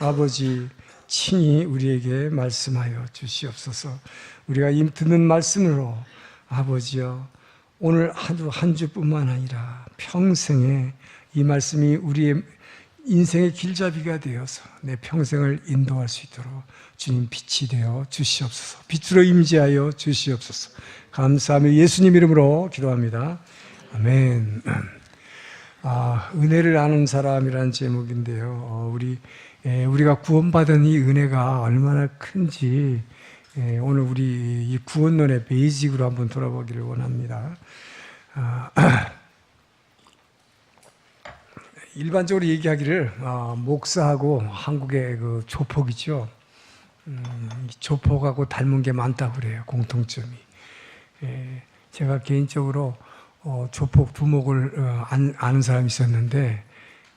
아버지 친히 우리에게 말씀하여 주시옵소서. 우리가 듣는 말씀으로 아버지여 오늘 하루 한 주뿐만 아니라 평생에 이 말씀이 우리의 인생의 길잡이가 되어서 내 평생을 인도할 수 있도록 주님 빛이 되어 주시옵소서. 빛으로 임재하여 주시옵소서. 감사하며 예수님 이름으로 기도합니다. 아멘. 은혜를 아는 사람이라는 제목인데요. 우리가 구원받은 이 은혜가 얼마나 큰지 오늘 우리 이 구원론의 베이직으로 한번 돌아보기를 원합니다. 일반적으로 얘기하기를 목사하고 한국의 그 조폭이죠. 조폭하고 닮은 게 많다고 그래요. 공통점이. 제가 개인적으로 조폭 두목을 아는 사람이 있었는데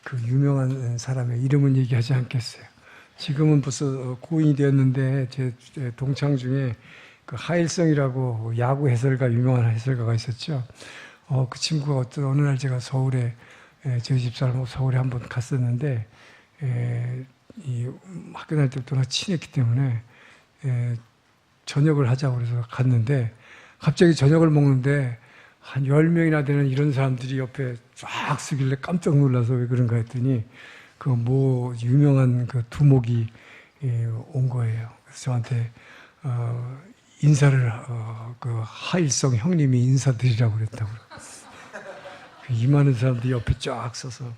그 유명한 사람의 이름은 얘기하지 않겠어요. 지금은 벌써 고인이 되었는데 제 동창 중에 그 하일성이라고 야구 해설가 유명한 해설가가 있었죠. 그 친구가 어느 날 제가 서울에 저희 집사람하고 서울에 한번 갔었는데 이 학교 다닐 때부터 친했기 때문에 저녁을 하자고 그래서 갔는데 갑자기 저녁을 먹는데 한 10명이나 되는 이런 사람들이 옆에 쫙 쓰길래 깜짝 놀라서 왜 그런가 했더니 그 유명한 그 두목이 온 거예요. 그래서 저한테 인사를 그 하일성 형님이 인사드리라고 그랬다고. 이 많은 사람들이 옆에 쫙 서서.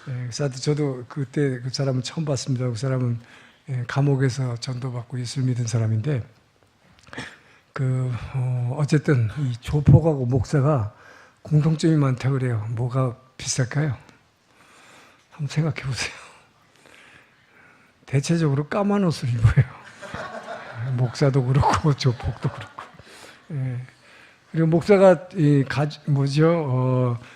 그래서 저도 그때 그 사람은 처음 봤습니다. 그 사람은 감옥에서 전도받고 예수를 믿은 사람인데 어쨌든 이 조폭하고 목사가 공통점이 많다고 그래요. 뭐가 비슷할까요? 한번 생각해 보세요. 대체적으로 까만 옷을 입어요. 목사도 그렇고 조폭도 그렇고. 그리고 목사가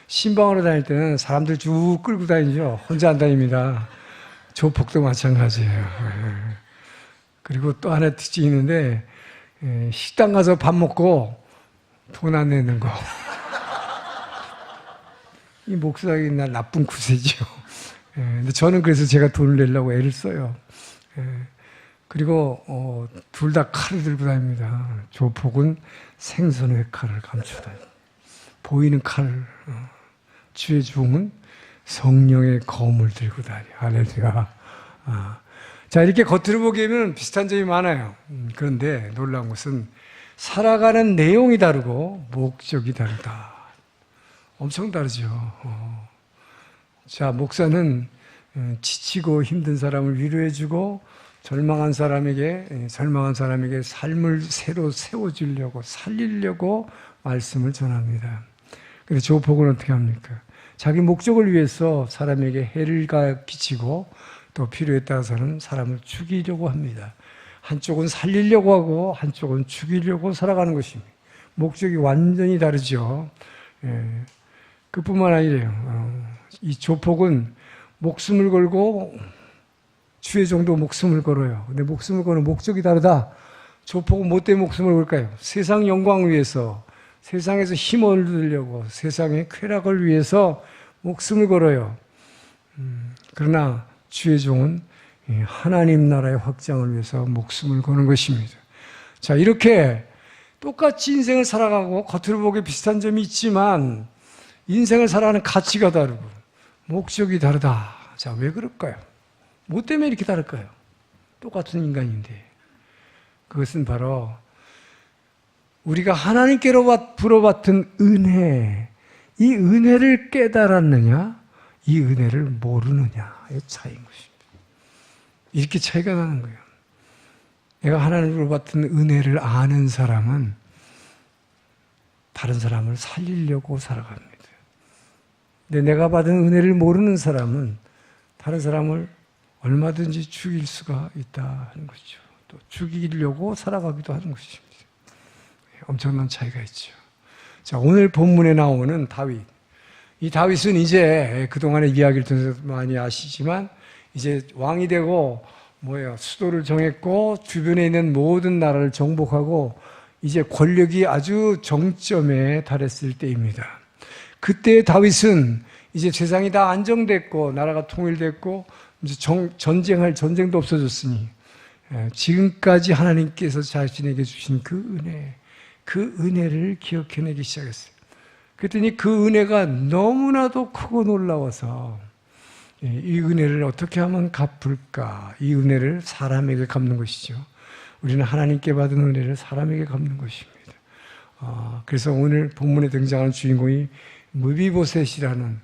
신방으로 다닐 때는 사람들 쭉 끌고 다니죠. 혼자 안 다닙니다. 조폭도 마찬가지예요. 그리고 또 하나 특징이 있는데 식당 가서 밥 먹고 돈 안 내는 거. 이 목사가 나쁜 구세죠. 근데 저는 그래서 제가 돈을 내려고 애를 써요. 그리고 둘 다 칼을 들고 다닙니다. 조폭은 생선의 칼을 감추다. 보이는 칼을, 주의 종은 성령의 검을 들고 다녀. 할렐루야. 자, 이렇게 겉으로 보기에는 비슷한 점이 많아요. 그런데 놀라운 것은 살아가는 내용이 다르고 목적이 다르다. 엄청 다르죠. 자, 목사는 지치고 힘든 사람을 위로해주고 절망한 사람에게 삶을 새로 세워주려고 살리려고 말씀을 전합니다. 근데 조폭은 어떻게 합니까? 자기 목적을 위해서 사람에게 해를 끼치고 또 필요에 따라서는 사람을 죽이려고 합니다. 한쪽은 살리려고 하고 한쪽은 죽이려고 살아가는 것입니다. 목적이 완전히 다르죠. 그뿐만 아니래요. 이 조폭은 목숨을 걸고 주의 종도 목숨을 걸어요. 근데 목숨을 거는 목적이 다르다. 조폭은 뭐 때문에 목숨을 걸까요? 세상 영광을 위해서, 세상에서 힘을 얻으려고, 세상의 쾌락을 위해서 목숨을 걸어요. 그러나 주의 종은 하나님 나라의 확장을 위해서 목숨을 거는 것입니다. 자, 이렇게 똑같이 인생을 살아가고 겉으로 보기에 비슷한 점이 있지만 인생을 살아가는 가치가 다르고 목적이 다르다. 자, 왜 그럴까요? 뭐 때문에 이렇게 다를까요? 똑같은 인간인데. 그것은 바로 우리가 하나님께로 불어받은 은혜, 이 은혜를 깨달았느냐, 이 은혜를 모르느냐의 차이인 것입니다. 이렇게 차이가 나는 거예요. 내가 하나님으로 받은 은혜를 아는 사람은 다른 사람을 살리려고 살아갑니다. 근데 내가 받은 은혜를 모르는 사람은 다른 사람을 얼마든지 죽일 수가 있다 하는 거죠. 또 죽이려고 살아가기도 하는 것입니다. 엄청난 차이가 있죠. 자, 오늘 본문에 나오는 다윗. 이 다윗은 이제 그동안의 이야기를 통해서 많이 아시지만 이제 왕이 되고 수도를 정했고 주변에 있는 모든 나라를 정복하고 이제 권력이 아주 정점에 달했을 때입니다. 그때 다윗은 이제 세상이 다 안정됐고 나라가 통일됐고 이제 전쟁도 없어졌으니 지금까지 하나님께서 자신에게 주신 그 은혜를 기억해내기 시작했어요. 그랬더니 그 은혜가 너무나도 크고 놀라워서 이 은혜를 어떻게 하면 갚을까? 이 은혜를 사람에게 갚는 것이죠. 우리는 하나님께 받은 은혜를 사람에게 갚는 것입니다. 그래서 오늘 본문에 등장하는 주인공이 무비보셋이라는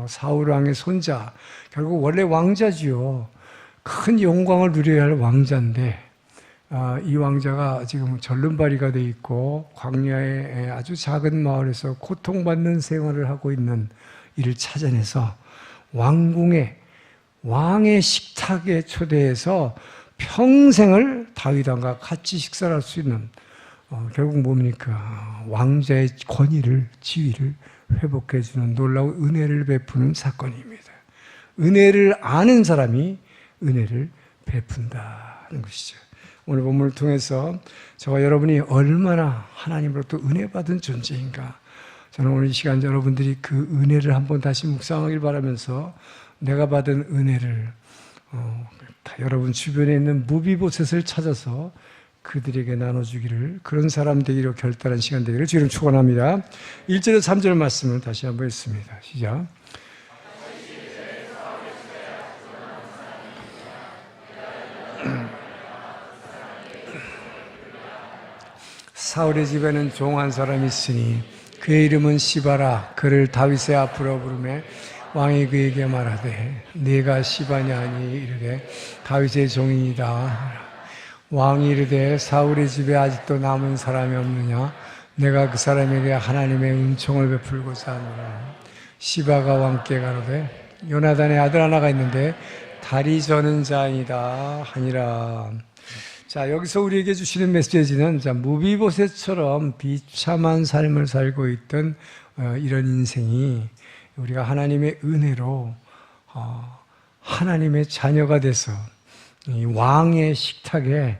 사울 왕의 손자, 결국 원래 왕자지요. 큰 영광을 누려야 할 왕자인데 이 왕자가 지금 절름발이가 돼 있고 광야의 아주 작은 마을에서 고통받는 생활을 하고 있는 이를 찾아내서 왕의 식탁에 초대해서 평생을 다윗 왕과 같이 식사를 할 수 있는 결국 뭡니까? 왕자의 권위를, 지위를 회복해주는 놀라운 은혜를 베푸는 사건입니다. 은혜를 아는 사람이 은혜를 베푼다는 것이죠. 오늘 본문을 통해서 저와 여러분이 얼마나 하나님으로부터 은혜 받은 존재인가, 저는 오늘 이 시간 여러분들이 그 은혜를 한번 다시 묵상하길 바라면서 내가 받은 은혜를 여러분 주변에 있는 무비보셋을 찾아서 그들에게 나눠주기를, 그런 사람 되기로 결단한 시간 되기를 주님 축원합니다. 1절에서 3절 말씀을 다시 한번 읽습니다. 시작. 사울의 집에는 종 한 사람이 있으니 그의 이름은 시바라. 그를 다윗의 앞으로 부르매 왕이 그에게 말하되 네가 시바냐 하니 이르되 다윗의 종이니이다. 왕이 이르되 사울의 집에 아직도 남은 사람이 없느냐? 내가 그 사람에게 하나님의 은총을 베풀고자 하노라. 시바가 왕께 가로되 요나단의 아들 하나가 있는데 다리 저는 자이다 하니라. 자, 여기서 우리에게 주시는 메시지는 무비보셋처럼 비참한 삶을 살고 있던 이런 인생이 우리가 하나님의 은혜로 하나님의 자녀가 돼서 이 왕의 식탁에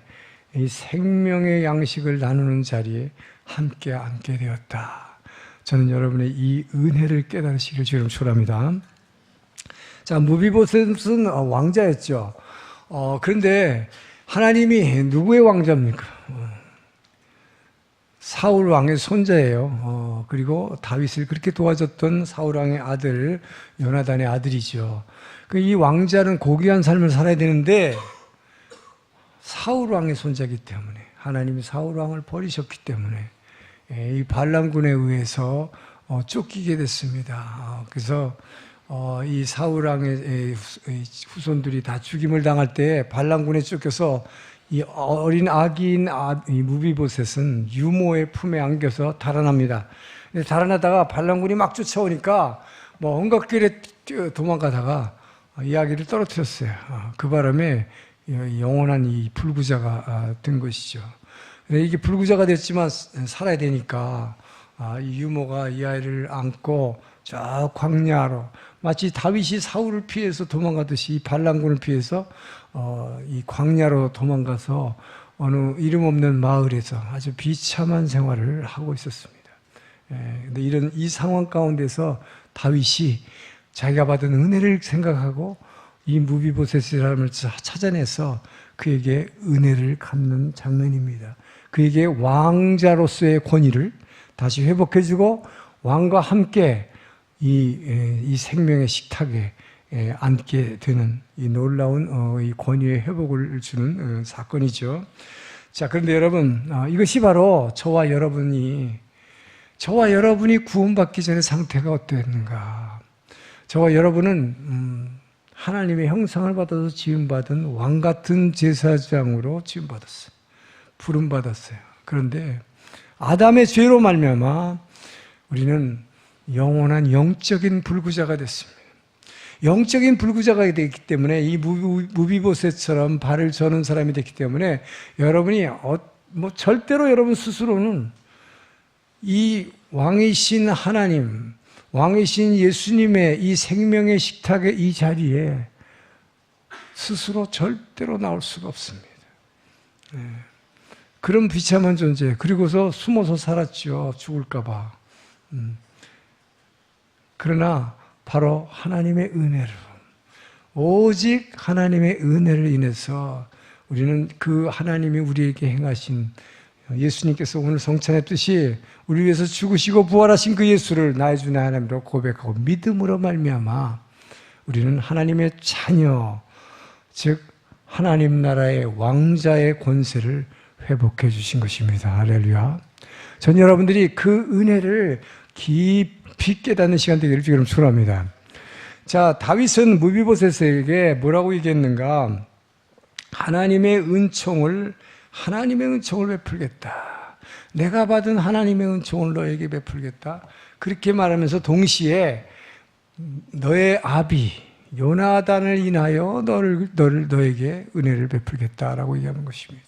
이 생명의 양식을 나누는 자리에 함께 앉게 되었다. 저는 여러분의 이 은혜를 깨달으시길 주님 축원합니다. 자, 무비보셋은 왕자였죠. 그런데 하나님이 누구의 왕자입니까? 사울 왕의 손자예요. 그리고 다윗을 그렇게 도와줬던 사울 왕의 아들 요나단의 아들이죠. 이 왕자는 고귀한 삶을 살아야 되는데 사울 왕의 손자이기 때문에, 하나님이 사울 왕을 버리셨기 때문에 이 반란군에 의해서 쫓기게 됐습니다. 그래서 이 사울 왕의 후손들이 다 죽임을 당할 때 반란군에 쫓겨서 이 어린 아기인 이 무비보셋은 유모의 품에 안겨서 달아납니다. 달아나다가 반란군이 막 쫓아오니까 온갖 길에 도망가다가 이 아기를 떨어뜨렸어요. 그 바람에 영원한 이 불구자가 된 것이죠. 이게 불구자가 됐지만 살아야 되니까 이 유모가 이 아이를 안고 저 광야로, 마치 다윗이 사울을 피해서 도망가듯이 반란군을 피해서 이 광야로 도망가서 어느 이름 없는 마을에서 아주 비참한 생활을 하고 있었습니다. 근데 이 상황 가운데서 다윗이 자기가 받은 은혜를 생각하고 이 무비보셋이라는 사람을 찾아내서 그에게 은혜를 갚는 장면입니다. 그에게 왕자로서의 권위를 다시 회복해주고 왕과 함께 이 생명의 식탁에 앉게 되는 이 놀라운 이 권위의 회복을 주는 사건이죠. 자, 그런데 여러분, 이것이 바로 저와 여러분이 구원받기 전의 상태가 어땠는가? 저와 여러분은 하나님의 형상을 받아서 지음받은 왕같은 제사장으로 지음받았어요. 부름받았어요. 그런데 아담의 죄로 말미암아 우리는 영원한 영적인 불구자가 됐습니다. 영적인 불구자가 되기 때문에 이 무비보셋처럼 발을 저는 사람이 됐기 때문에 여러분이 절대로 여러분 스스로는 이 왕이신 하나님, 왕이신 예수님의 이 생명의 식탁의 이 자리에 스스로 절대로 나올 수가 없습니다. 그런 비참한 존재, 그리고서 숨어서 살았죠. 죽을까 봐. 그러나 바로 하나님의 은혜로 오직 하나님의 은혜를 인해서 우리는 그 하나님이 우리에게 행하신, 예수님께서 오늘 성찬했듯이 우리 위해서 죽으시고 부활하신 그 예수를 나의 주 나의 하나님으로 고백하고 믿음으로 말미암아 우리는 하나님의 자녀, 즉 하나님 나라의 왕자의 권세를 회복해 주신 것입니다. 할렐루야. 전 여러분들이 그 은혜를 깊이 깨닫는 시간 되기를 주기를 축원합니다. 자, 다윗은 무비보셋에게 뭐라고 얘기했는가? 하나님의 은총을 베풀겠다. 내가 받은 하나님의 은총을 너에게 베풀겠다. 그렇게 말하면서 동시에 너의 아비 요나단을 인하여 너에게 은혜를 베풀겠다라고 얘기하는 것입니다.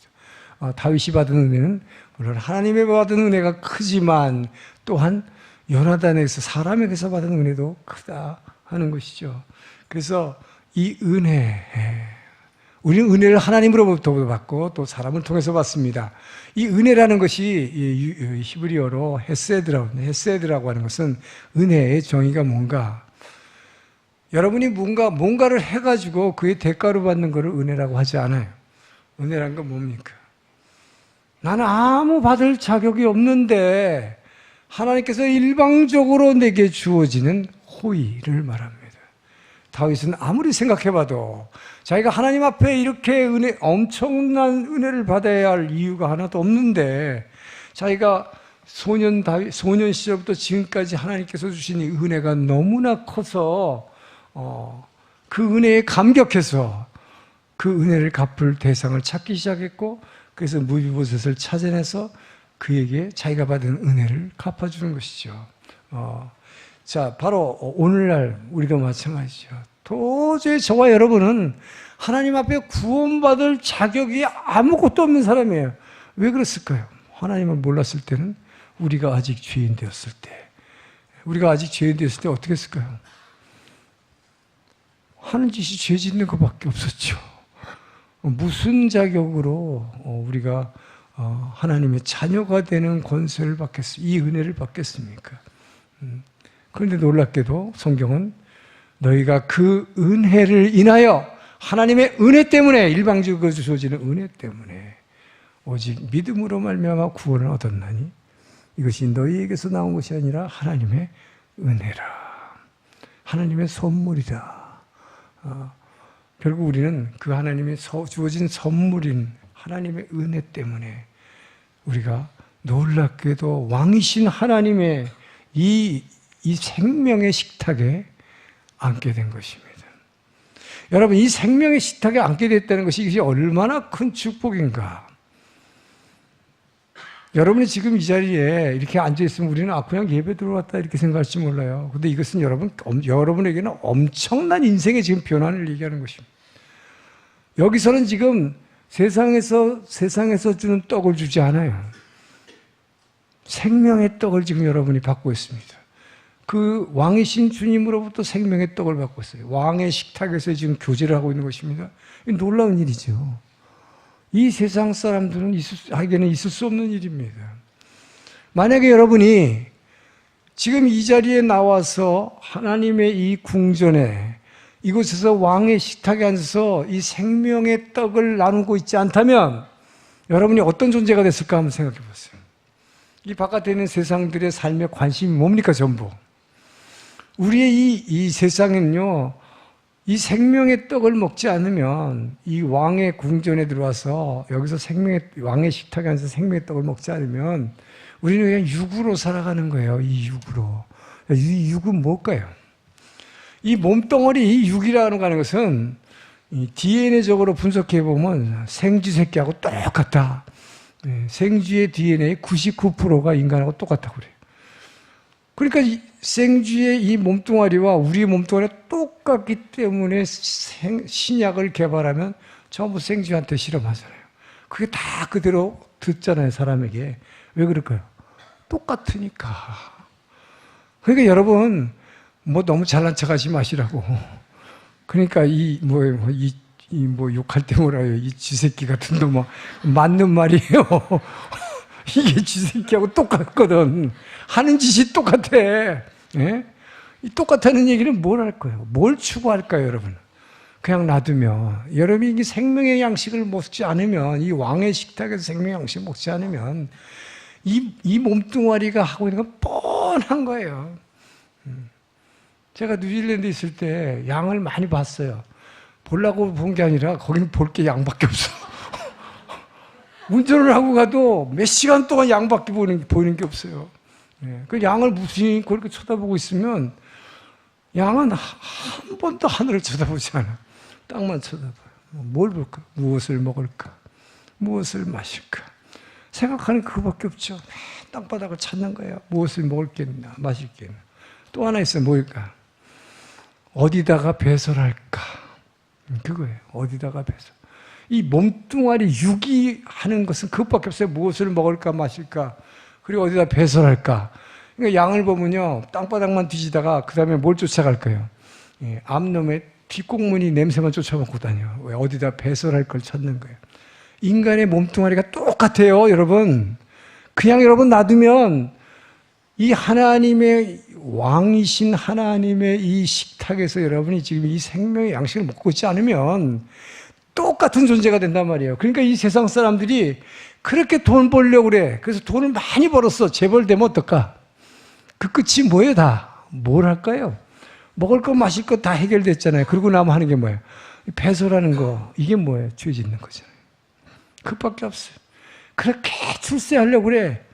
다윗이 받은 은혜는 물론 하나님의 받은 은혜가 크지만 또한 요나단에게서, 사람에게서 받은 은혜도 크다 하는 것이죠. 그래서 이 은혜, 우리는 은혜를 하나님으로부터 받고 또 사람을 통해서 받습니다. 이 은혜라는 것이 히브리어로 헤세드라고 하는 것은 은혜의 정의가 뭔가? 여러분이 뭔가를 해가지고 그의 대가로 받는 것을 은혜라고 하지 않아요. 은혜란 건 뭡니까? 나는 아무 받을 자격이 없는데 하나님께서 일방적으로 내게 주어지는 호의를 말합니다. 다윗은 아무리 생각해봐도 자기가 하나님 앞에 이렇게 엄청난 은혜를 받아야 할 이유가 하나도 없는데, 자기가 소년 시절부터 지금까지 하나님께서 주신 이 은혜가 너무나 커서 그 은혜에 감격해서 그 은혜를 갚을 대상을 찾기 시작했고, 그래서 무비보셋을 찾아내서 그에게 자기가 받은 은혜를 갚아주는 것이죠. 자, 바로 오늘날 우리도 마찬가지죠. 도저히 저와 여러분은 하나님 앞에 구원받을 자격이 아무것도 없는 사람이에요. 왜 그랬을까요? 하나님을 몰랐을 때는, 우리가 아직 죄인 되었을 때 어떻게 했을까요? 하는 짓이 죄 짓는 것밖에 없었죠. 무슨 자격으로 우리가 하나님의 자녀가 되는 권세를 이 은혜를 받겠습니까? 그런데 놀랍게도 성경은 너희가 그 은혜를 인하여, 하나님의 은혜 때문에, 일방적으로 주어지는 은혜 때문에 오직 믿음으로 말미암아 구원을 얻었나니 이것이 너희에게서 나온 것이 아니라 하나님의 은혜라. 하나님의 선물이다. 결국 우리는 그 하나님의 주어진 선물인 하나님의 은혜 때문에 우리가 놀랍게도 왕이신 하나님의 이 생명의 식탁에 앉게 된 것입니다. 여러분, 이 생명의 식탁에 앉게 됐다는 것이, 이것이 얼마나 큰 축복인가. 여러분이 지금 이 자리에 이렇게 앉아있으면 우리는 그냥 예배 들어왔다 이렇게 생각할지 몰라요. 근데 이것은 여러분에게는 엄청난 인생의 지금 변화를 얘기하는 것입니다. 여기서는 지금 세상에서 주는 떡을 주지 않아요. 생명의 떡을 지금 여러분이 받고 있습니다. 그 왕이신 주님으로부터 생명의 떡을 받고 있어요. 왕의 식탁에서 지금 교제를 하고 있는 것입니다. 놀라운 일이죠. 이 세상 사람들은 하기에는 있을 수 없는 일입니다. 만약에 여러분이 지금 이 자리에 나와서 하나님의 이 궁전에, 이곳에서 왕의 식탁에 앉아서 이 생명의 떡을 나누고 있지 않다면 여러분이 어떤 존재가 됐을까 한번 생각해 보세요. 이 바깥에 있는 세상들의 삶에 관심이 뭡니까? 전부. 우리의 이 세상은요, 이 생명의 떡을 먹지 않으면, 이 왕의 궁전에 들어와서 여기서 왕의 식탁에 앉아서 생명의 떡을 먹지 않으면 우리는 그냥 육으로 살아가는 거예요. 이 육으로. 이 육은 뭘까요? 이 몸뚱어리, 이 육이라는 것은 DNA적으로 분석해 보면 생쥐 새끼하고 똑같다. 생쥐의 DNA 99%가 인간하고 똑같다고 그래요. 그러니까 생쥐의 이 몸뚱아리와 우리 몸뚱아리가 똑같기 때문에 신약을 개발하면 전부 생쥐한테 실험하잖아요. 그게 다 그대로 듣잖아요, 사람에게. 왜 그럴까요? 똑같으니까. 그러니까 여러분, 너무 잘난 척 하지 마시라고. 그러니까 욕할 때 뭐라요? 이 쥐새끼 같은 놈, 맞는 말이에요. 이게 쥐새끼하고 똑같거든. 하는 짓이 똑같아. 예? 이 똑같다는 얘기는 뭘 할 거예요? 뭘 추구할까요, 여러분? 그냥 놔두면, 여러분이 이 생명의 양식을 먹지 않으면, 이 왕의 식탁에서 생명의 양식을 먹지 않으면 이 몸뚱아리가 하고 있는 건 뻔한 거예요. 제가 뉴질랜드에 있을 때 양을 많이 봤어요. 보려고 본 게 아니라 거기는 볼 게 양밖에 없어. 운전을 하고 가도 몇 시간 동안 양밖에 보이는 게 없어요. 그 양을 무심히 그렇게 쳐다보고 있으면 양은 한 번도 하늘을 쳐다보지 않아. 땅만 쳐다봐요. 뭘 볼까? 무엇을 먹을까? 무엇을 마실까? 생각하는 그거밖에 없죠. 땅바닥을 찾는 거예요. 무엇을 먹을 게 있나, 마실 게 있나. 또 하나 있어요. 뭘까? 어디다가 배설할까? 그거예요. 어디다가 배설. 이 몸뚱아리 유기하는 것은 그것밖에 없어요. 무엇을 먹을까, 마실까? 그리고 어디다 배설할까? 그러니까 양을 보면요, 땅바닥만 뒤지다가 그 다음에 뭘 쫓아갈 거예요? 암놈의 뒷공문이 냄새만 쫓아먹고 다녀. 왜? 어디다 배설할 걸 찾는 거예요. 인간의 몸뚱아리가 똑같아요, 여러분. 그냥 여러분 놔두면 이 하나님의 왕이신 하나님의 이 식탁에서 여러분이 지금 이 생명의 양식을 먹고 있지 않으면 똑같은 존재가 된단 말이에요. 그러니까 이 세상 사람들이 그렇게 돈 벌려고 그래. 그래서 돈을 많이 벌었어. 재벌되면 어떨까? 그 끝이 뭐예요, 다? 뭘 할까요? 먹을 거 마실 거 다 해결됐잖아요. 그러고 나면 하는 게 뭐예요? 배설하는 거. 이게 뭐예요? 죄 짓는 거잖아요. 그것밖에 없어요. 그렇게 출세하려고 그래.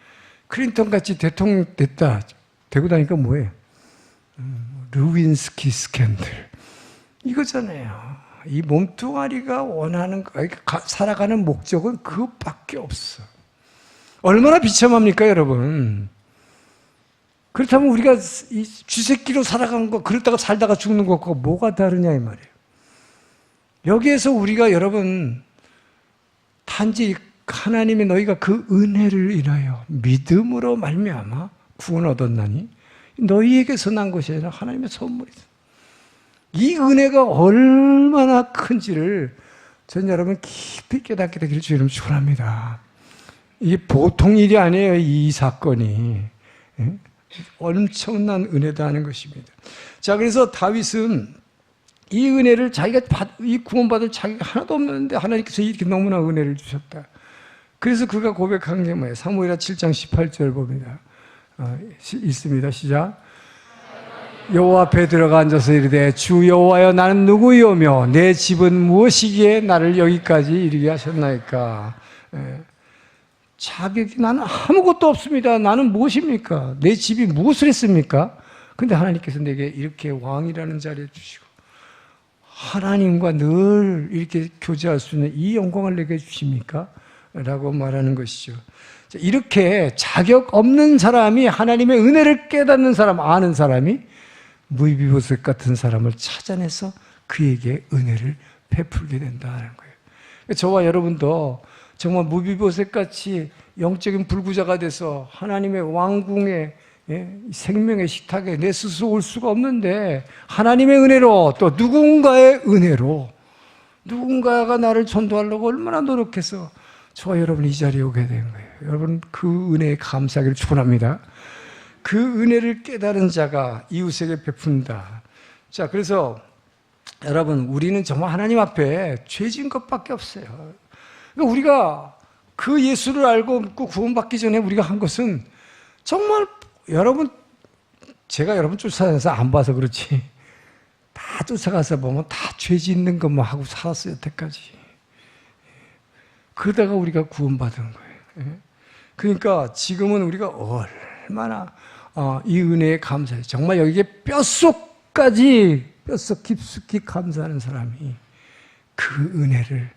클린턴 같이 대통령 됐다. 되고 나니까 뭐예요? 루윈스키 스캔들. 이거잖아요. 이 몸뚱아리가 원하는 거, 살아가는 목적은 그것밖에 없어. 얼마나 비참합니까, 여러분? 그렇다면 우리가 이 쥐새끼로 살아간 거, 그러다가 살다가 죽는 것과 뭐가 다르냐, 이 말이에요. 여기에서 우리가 여러분, 단지 하나님의 너희가 그 은혜를 인하여 믿음으로 말미암아 구원 얻었나니 너희에게서 난 것이 아니라 하나님의 선물이다. 이 은혜가 얼마나 큰지를 전 여러분 깊이 깨닫게 되기를 주님 축원합니다. 이게 보통 일이 아니에요. 이 사건이 엄청난 은혜다 하는 것입니다. 자, 그래서 다윗은 이 은혜를 자기가 이 구원받을 자기가 하나도 없는데 하나님께서 이렇게 너무나 은혜를 주셨다. 그래서 그가 고백한 게 뭐예요? 사무엘하 7장 18절 봅니다. 있습니다. 시작. 여호와 앞에 들어가 앉아서 이르되 주 여호와여 나는 누구이오며 내 집은 무엇이기에 나를 여기까지 이르게 하셨나이까. 자격이 나는 아무것도 없습니다. 나는 무엇입니까? 내 집이 무엇을 했습니까? 근데 하나님께서 내게 이렇게 왕이라는 자리에 주시고 하나님과 늘 이렇게 교제할 수 있는 이 영광을 내게 주십니까? 라고 말하는 것이죠. 이렇게 자격 없는 사람이 하나님의 은혜를 깨닫는 사람, 아는 사람이 무비보셋 같은 사람을 찾아내서 그에게 은혜를 베풀게 된다는 거예요. 저와 여러분도 정말 무비보셋 같이 영적인 불구자가 돼서 하나님의 왕궁에 생명의 식탁에 내 스스로 올 수가 없는데 하나님의 은혜로 또 누군가의 은혜로 누군가가 나를 전도하려고 얼마나 노력해서 저와 여러분이 이 자리에 오게 된 거예요. 여러분 그 은혜에 감사하기를 축원합니다. 그 은혜를 깨달은 자가 이웃에게 베푼다. 자, 그래서 여러분 우리는 정말 하나님 앞에 죄진 것밖에 없어요. 그러니까 우리가 그 예수를 알고 믿고 구원받기 전에 우리가 한 것은 정말 여러분 제가 여러분 쫓아다녀서 안 봐서 그렇지 다 쫓아가서 보면 다 죄 짓는 것만 하고 살았어요 여태까지. 그러다가 우리가 구원받은 거예요. 그러니까 지금은 우리가 얼마나 이 은혜에 감사해요. 정말 여기에 뼛속 깊숙이 감사하는 사람이 그 은혜를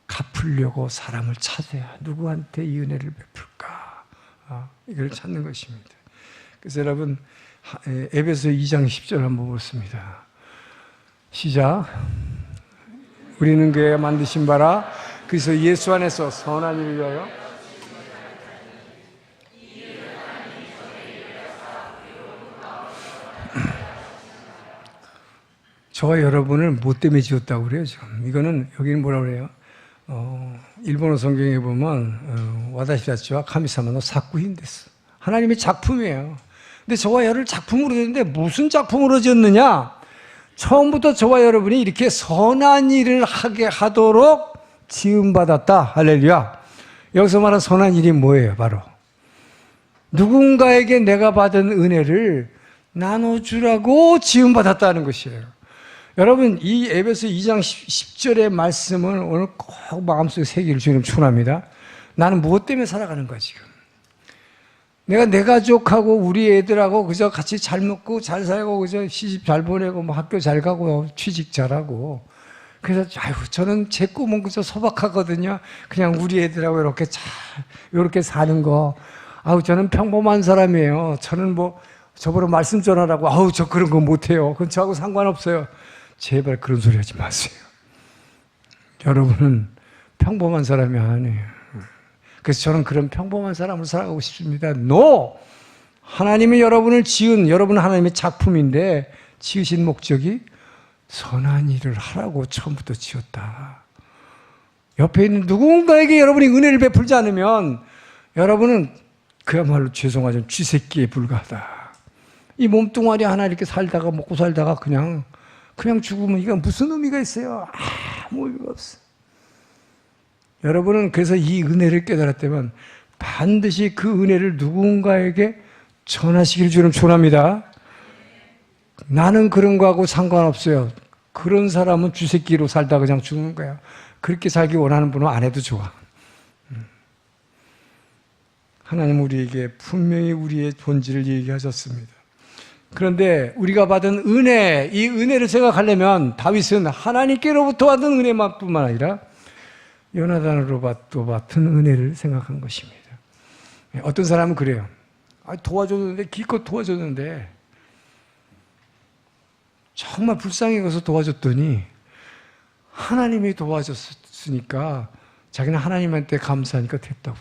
갚으려고 사람을 찾아야 누구한테 이 은혜를 베풀까 이걸 찾는 것입니다. 그래서 여러분 에베소 2장 10절 한번 보겠습니다. 시작. 우리는 그가 만드신 바라 그래서 예수 안에서 선한 일을 위하여 저와 여러분을 뭐 때문에 지었다고 그래요 지금. 이거는 여기는 뭐라고 그래요? 일본어 성경에 보면 와다시다치와 카미사마노 사쿠힌데스 하나님의 작품이에요. 근데 저와 여를 작품으로 지었는데 무슨 작품으로 지었느냐? 처음부터 저와 여러분이 이렇게 선한 일을 하게 하도록 지음받았다. 할렐루야. 여기서 말하는 선한 일이 뭐예요? 바로 누군가에게 내가 받은 은혜를 나눠주라고 지음받았다는 것이에요. 여러분, 이 에베소 2장 10절의 말씀을 오늘 꼭 마음속에 새기를 주님 축원합니다. 나는 무엇 때문에 살아가는 거야 지금? 내가 내 가족하고 우리 애들하고 그저 같이 잘 먹고 잘 살고 그저 시집 잘 보내고 뭐 학교 잘 가고 취직 잘하고, 그래서 아이고 저는 제 꿈은 그저 소박하거든요. 그냥 우리 애들하고 이렇게 잘 이렇게 사는 거. 아우 저는 평범한 사람이에요. 저는 뭐 저보러 말씀 전하라고 아우 저 그런 거 못해요. 그건 저하고 상관없어요. 제발 그런 소리 하지 마세요. 여러분은 평범한 사람이 아니에요. 그래서 저는 그런 평범한 사람으로 살아가고 싶습니다. No! 하나님이 여러분을 지은, 여러분은 하나님의 작품인데 지으신 목적이 선한 일을 하라고 처음부터 지었다. 옆에 있는 누군가에게 여러분이 은혜를 베풀지 않으면 여러분은 그야말로 죄송하지만 쥐새끼에 불과하다. 이 몸뚱아리 하나 이렇게 살다가 먹고 살다가 그냥 죽으면 이건 무슨 의미가 있어요? 아무 의미가 없어요. 여러분은 그래서 이 은혜를 깨달았다면 반드시 그 은혜를 누군가에게 전하시길 주님 축원합니다. 나는 그런 거하고 상관없어요. 그런 사람은 쥐새끼로 살다가 그냥 죽는 거야. 그렇게 살기 원하는 분은 안 해도 좋아. 하나님 우리에게 분명히 우리의 본질을 얘기하셨습니다. 그런데 우리가 받은 은혜, 이 은혜를 생각하려면 다윗은 하나님께로부터 받은 은혜만뿐만 아니라 요나단으로부터 받은 은혜를 생각한 것입니다. 어떤 사람은 그래요. 도와줬는데 기껏 도와줬는데 정말 불쌍히 가서 도와줬더니 하나님이 도와줬으니까 자기는 하나님한테 감사하니까 됐다고.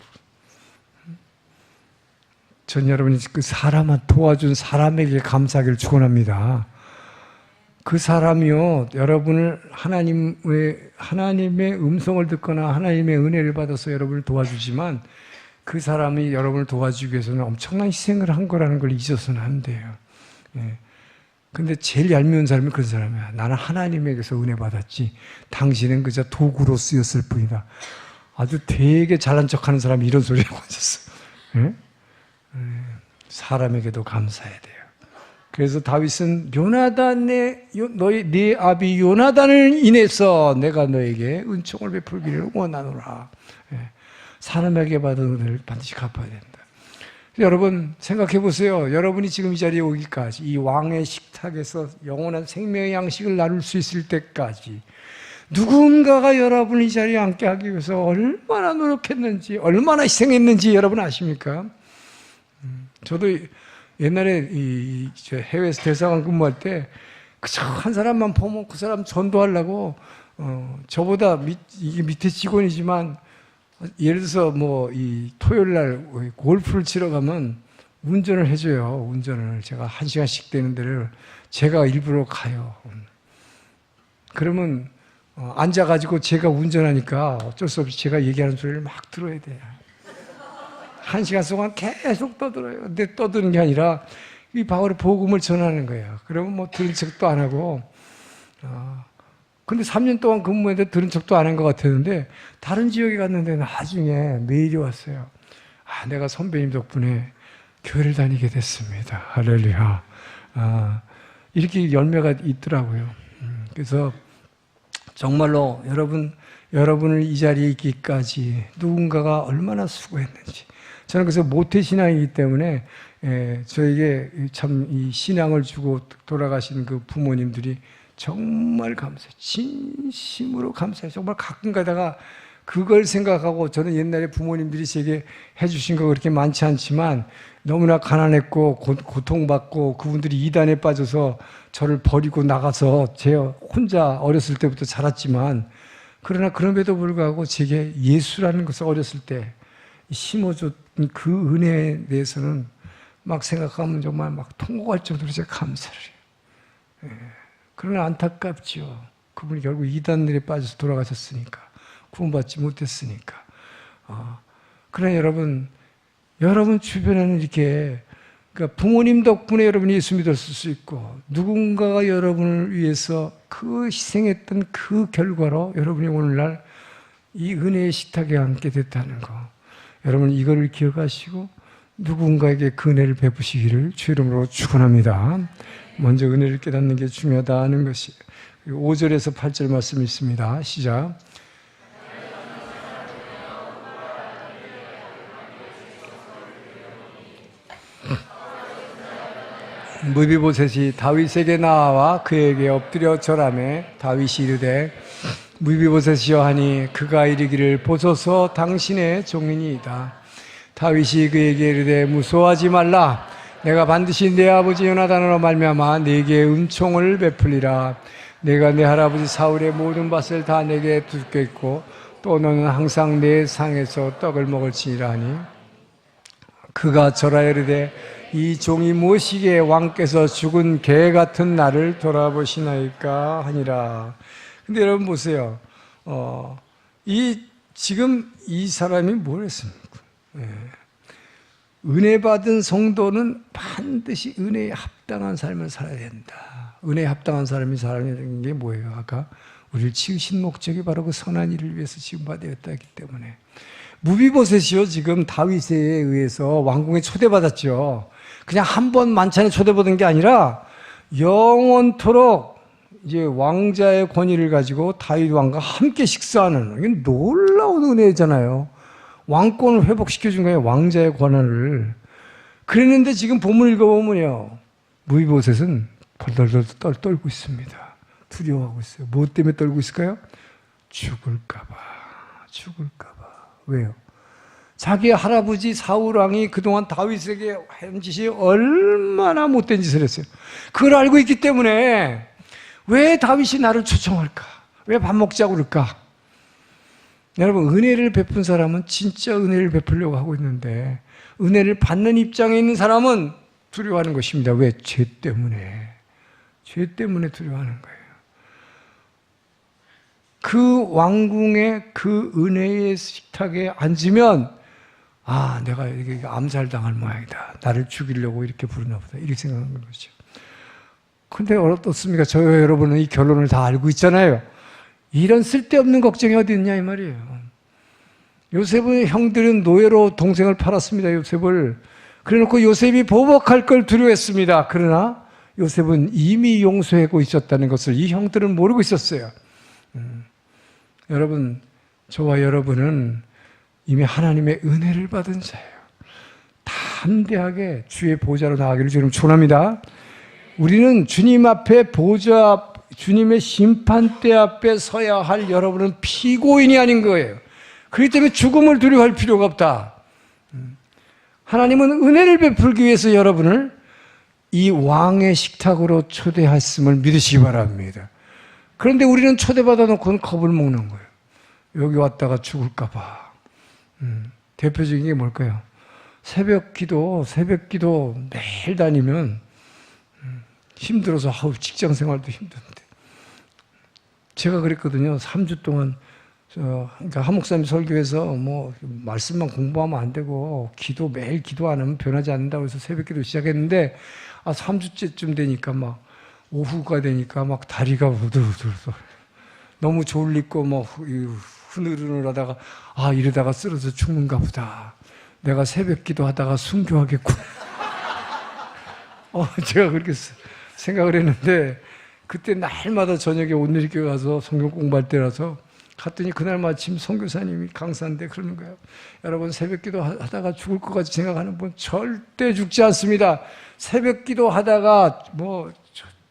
전 여러분이 그 사람을 도와준 사람에게 감사하기를 축원합니다. 그 사람이요, 여러분을 하나님의 음성을 듣거나 하나님의 은혜를 받아서 여러분을 도와주지만 그 사람이 여러분을 도와주기 위해서는 엄청난 희생을 한 거라는 걸 잊어서는 안 돼요. 예. 근데 제일 얄미운 사람이 그런 사람이야. 나는 하나님에게서 은혜 받았지. 당신은 그저 도구로 쓰였을 뿐이다. 아주 되게 잘난 척하는 사람이 이런 소리를 하고 있었어. 예? 사람에게도 감사해야 돼요. 그래서 다윗은 네 아비 요나단을 인해서 내가 너에게 은총을 베풀기를 원하노라. 사람에게 받은 은혜를 반드시 갚아야 된다. 여러분 생각해 보세요. 여러분이 지금 이 자리에 오기까지 이 왕의 식탁에서 영원한 생명의 양식을 나눌 수 있을 때까지 누군가가 여러분을 이 자리에 앉게 하기 위해서 얼마나 노력했는지, 얼마나 희생했는지 여러분 아십니까? 저도 옛날에 해외에서 대사관 근무할 때 그저 한 사람만 보면 그 사람 전도하려고 저보다 이게 밑에 직원이지만 예를 들어서 뭐 이 토요일 날 골프를 치러 가면 운전을 해줘요. 운전을 제가 1시간씩 되는 데를 제가 일부러 가요. 그러면 앉아가지고 제가 운전하니까 어쩔 수 없이 제가 얘기하는 소리를 막 들어야 돼요. 1시간 동안 계속 떠들어요. 근데 떠드는 게 아니라 이 바울의 복음을 전하는 거예요. 그러면 뭐 들은 척도 안 하고, 근데 3년 동안 근무했는데 들은 척도 안 한 것 같았는데 다른 지역에 갔는데 나중에 메일이 왔어요. 내가 선배님 덕분에 교회를 다니게 됐습니다. 할렐루야. 이렇게 열매가 있더라고요. 그래서 정말로 여러분을 이 자리에 있기까지 누군가가 얼마나 수고했는지. 저는 그래서 모태신앙이기 때문에 저에게 참 이 신앙을 주고 돌아가신 그 부모님들이 정말 감사해요. 진심으로 감사해요. 정말 가끔 가다가 그걸 생각하고, 저는 옛날에 부모님들이 제게 해주신 거 그렇게 많지 않지만 너무나 가난했고 고통받고 그분들이 이단에 빠져서 저를 버리고 나가서 제 혼자 어렸을 때부터 자랐지만, 그러나 그럼에도 불구하고 제게 예수라는 것을 어렸을 때 심어준 그 은혜에 대해서는 막 생각하면 정말 막 통곡할 정도로 제가 감사를 해요. 그러나 안타깝지요. 그분이 결국 이단들에 빠져서 돌아가셨으니까, 구원받지 못했으니까. 그러나 여러분 주변에는 이렇게 그러니까 부모님 덕분에 여러분이 예수 믿었을 수 있고 누군가가 여러분을 위해서 그 희생했던 그 결과로 여러분이 오늘날 이 은혜의 식탁에 앉게 됐다는 거. 여러분 이거를 기억하시고 누군가에게 그 은혜를 베푸시기를 주 이름으로 축원합니다. 먼저 은혜를 깨닫는 게 중요하다는 것이 5절에서 8절 말씀이 있습니다. 시작. 무비보셋이 다윗에게 나와 그에게 엎드려 절하매 다윗이 이르되 무비보셋이여 하니 그가 이르기를 보소서 당신의 종이니이다. 다윗이 그에게 이르되 무서워하지 말라. 내가 반드시 내 아버지 요나단으로 말미암아 네게 은총을 베풀리라. 내가 내 할아버지 사울의 모든 밭을 다 내게 두겠고 또 너는 항상 내 상에서 떡을 먹을지니라 하니 그가 절하여 이르되 이 종이 무엇이기에 왕께서 죽은 개 같은 나를 돌아보시나이까 하니라. 근데 여러분 보세요. 지금 이 사람이 뭘 했습니까? 은혜 받은 성도는 반드시 은혜에 합당한 삶을 살아야 된다. 은혜에 합당한 사람이 살아야 되는 게 뭐예요? 아까 우리를 지으신 목적이 바로 그 선한 일을 위해서 지음받았기 때문에. 무비보셋이요 지금 다윗에 의해서 왕궁에 초대받았죠. 그냥 한 번 만찬에 초대받은 게 아니라 영원토록 이제 왕자의 권위를 가지고 다윗 왕과 함께 식사하는, 이게 놀라운 은혜잖아요. 왕권을 회복시켜준 거예요. 왕자의 권한을. 그랬는데 지금 본문 읽어보면요, 무비보셋은 덜덜덜 떨고 있습니다. 두려워하고 있어요. 무엇 때문에 떨고 있을까요? 죽을까봐. 왜요? 자기 할아버지 사울왕이 그동안 다윗에게 한 짓이 얼마나 못된 짓을 했어요. 그걸 알고 있기 때문에 왜 다윗이 나를 초청할까? 왜 밥 먹자고 그럴까? 여러분, 은혜를 베푼 사람은 진짜 은혜를 베풀려고 하고 있는데 은혜를 받는 입장에 있는 사람은 두려워하는 것입니다. 왜? 죄 때문에 두려워하는 거예요. 그 왕궁의 그 은혜의 식탁에 앉으면 내가 이렇게 암살당할 모양이다. 나를 죽이려고 이렇게 부르나 보다. 이렇게 생각하는 거죠. 근데 어떻습니까? 저와 여러분은 이 결론을 다 알고 있잖아요. 이런 쓸데없는 걱정이 어디 있냐 이 말이에요. 요셉의 형들은 노예로 동생을 팔았습니다. 요셉을. 그래놓고 요셉이 보복할 걸 두려워했습니다. 그러나 요셉은 이미 용서하고 있었다는 것을 이 형들은 모르고 있었어요. 여러분, 저와 여러분은 이미 하나님의 은혜를 받은 자예요. 담대하게 주의 보좌로 나가기를 주님 축원합니다. 우리는 주님 앞에 보좌, 주님의 심판대 앞에 서야 할 여러분은 피고인이 아닌 거예요. 그렇기 때문에 죽음을 두려워할 필요가 없다. 하나님은 은혜를 베풀기 위해서 여러분을 이 왕의 식탁으로 초대했음을 믿으시기 바랍니다. 그런데 우리는 초대받아 놓고는 겁을 먹는 거예요. 여기 왔다가 죽을까 봐. 대표적인 게 뭘까요? 새벽 기도 매일 다니면 힘들어서 직장 생활도 힘든데. 제가 그랬거든요. 3주 동안 그러니까 한 목사님 설교에서 뭐 말씀만 공부하면 안 되고 매일 기도 안 하면 변하지 않는다고 해서 새벽 기도 시작했는데 3주째쯤 되니까 막 오후가 되니까 막 다리가 우들우들 너무 졸리고 막 흐느흐느하다가 이러다가 쓰러져 죽는가 보다. 내가 새벽 기도하다가 순교하겠구나. 제가 그렇게 생각을 했는데 그때 날마다 저녁에 온누리교회 가서 성경 공부할 때라서 갔더니 그날 마침 선교사님이 강사인데 그러는 거예요. 여러분, 새벽 기도 하다가 죽을 것 같이 생각하는 분 절대 죽지 않습니다. 새벽 기도 하다가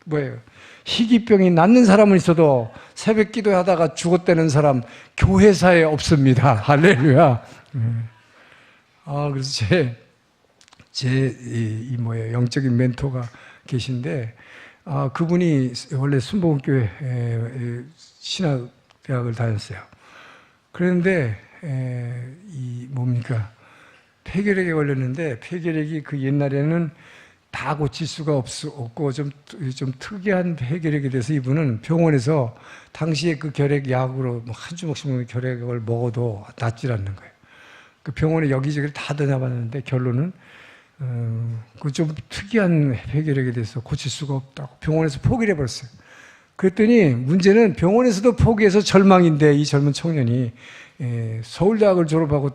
뭐예요? 희귀병이 낫는 사람은 있어도 새벽 기도 하다가 죽었다는 사람 교회사에 없습니다. 할렐루야. 그래서 영적인 멘토가 계신데, 그분이 원래 순복음교회 신학대학을 다녔어요. 그런데, 폐결핵에 걸렸는데, 폐결핵이 그 옛날에는 다 고칠 수가 없고 좀 특이한 폐결핵이 돼서 이분은 병원에서 당시에 그 결핵 약으로 한 주먹씩 먹는 결핵을 먹어도 낫질 않는 거예요. 그 병원에 여기저기 다 다녀봤는데 결론은 그 좀 특이한 해결하게 돼서 고칠 수가 없다고 병원에서 포기를 해버렸어요. 그랬더니 문제는 병원에서도 포기해서 절망인데 이 젊은 청년이 서울대학을 졸업하고